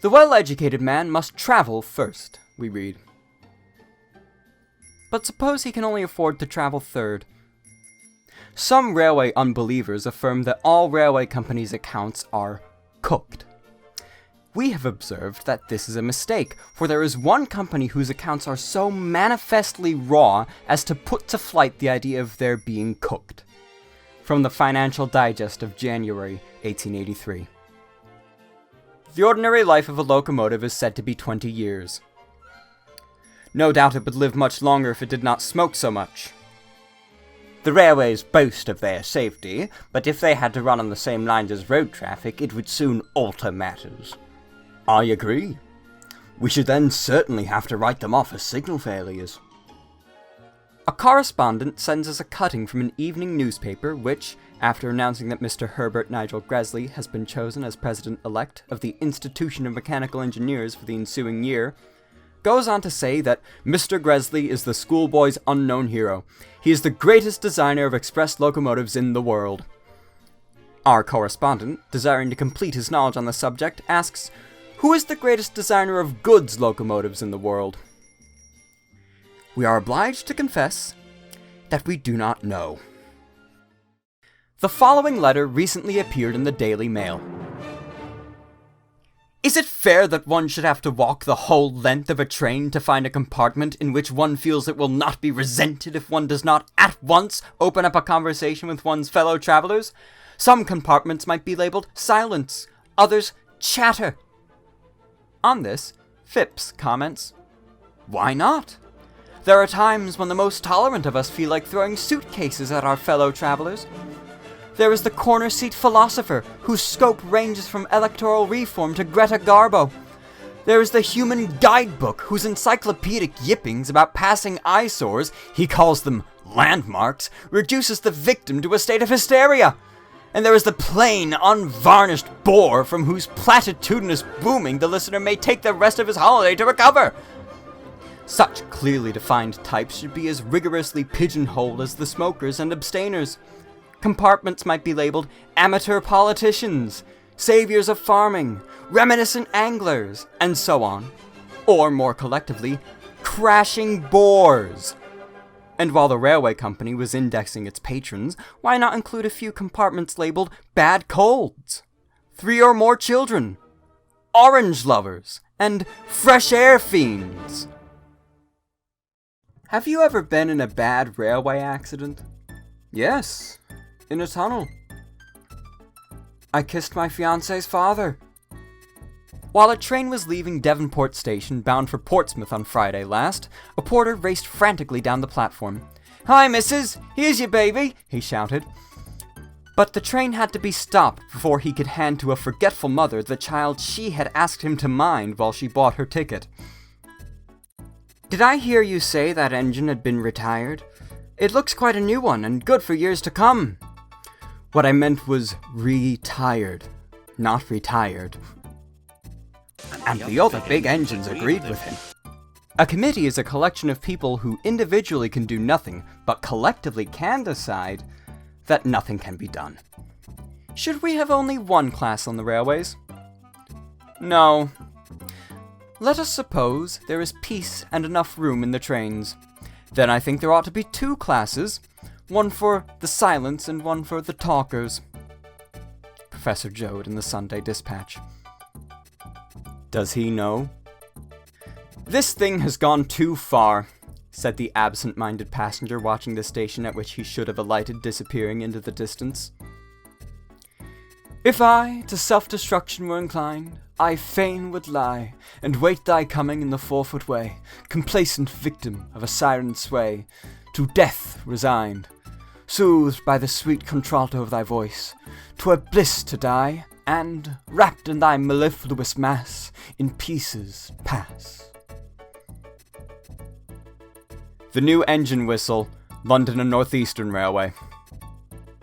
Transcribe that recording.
The well-educated man must travel first, we read. But suppose he can only afford to travel third. Some railway unbelievers affirm that all railway companies' accounts are cooked. We have observed that this is a mistake, for there is one company whose accounts are so manifestly raw as to put to flight the idea of their being cooked. From the Financial Digest of January 1883. The ordinary life of a locomotive is said to be 20 years. No doubt it would live much longer if it did not smoke so much. The railways boast of their safety, but if they had to run on the same lines as road traffic, it would soon alter matters. I agree. We should then certainly have to write them off as signal failures. A correspondent sends us a cutting from an evening newspaper which, after announcing that Mr. Herbert Nigel Gresley has been chosen as President-elect of the Institution of Mechanical Engineers for the ensuing year, goes on to say that Mr. Gresley is the schoolboy's unknown hero. He is the greatest designer of express locomotives in the world. Our correspondent, desiring to complete his knowledge on the subject, asks, who is the greatest designer of goods locomotives in the world? We are obliged to confess that we do not know. The following letter recently appeared in the Daily Mail. Is it fair that one should have to walk the whole length of a train to find a compartment in which one feels it will not be resented if one does not at once open up a conversation with one's fellow travelers? Some compartments might be labeled silence, others chatter. On this, Phipps comments, why not? There are times when the most tolerant of us feel like throwing suitcases at our fellow travelers. There is the corner seat philosopher, whose scope ranges from electoral reform to Greta Garbo. There is the human guidebook, whose encyclopedic yippings about passing eyesores, he calls them landmarks, reduces the victim to a state of hysteria. And there is the plain, unvarnished bore from whose platitudinous booming the listener may take the rest of his holiday to recover. Such clearly defined types should be as rigorously pigeonholed as the smokers and abstainers. Compartments might be labeled amateur politicians, saviors of farming, reminiscent anglers, and so on. Or, more collectively, crashing bores. And while the railway company was indexing its patrons, why not include a few compartments labeled bad colds, 3 or more children, orange lovers, and fresh air fiends? Have you ever been in a bad railway accident? Yes, in a tunnel. I kissed my fiancé's father. While a train was leaving Devonport Station bound for Portsmouth on Friday last, a porter raced frantically down the platform. "Hi, missus! Here's your baby!" he shouted. But the train had to be stopped before he could hand to a forgetful mother the child she had asked him to mind while she bought her ticket. "Did I hear you say that engine had been retired? It looks quite a new one and good for years to come." "What I meant was retired, not retired." And the other big engines agreed with him. A committee is a collection of people who individually can do nothing, but collectively can decide that nothing can be done. Should we have only one class on the railways? No. Let us suppose there is peace and enough room in the trains. Then I think there ought to be 2 classes, one for the silents and one for the talkers. Professor Joad in the Sunday Dispatch. Does he know? "This thing has gone too far," said the absent-minded passenger watching the station at which he should have alighted disappearing into the distance. "If I to self-destruction were inclined, I fain would lie, and wait thy coming in the 4-foot way, complacent victim of a siren's sway, to death resigned, soothed by the sweet contralto of thy voice. 'Twere bliss to die, and, wrapped in thy mellifluous mass, in pieces pass." The new engine whistle, London and North Eastern Railway.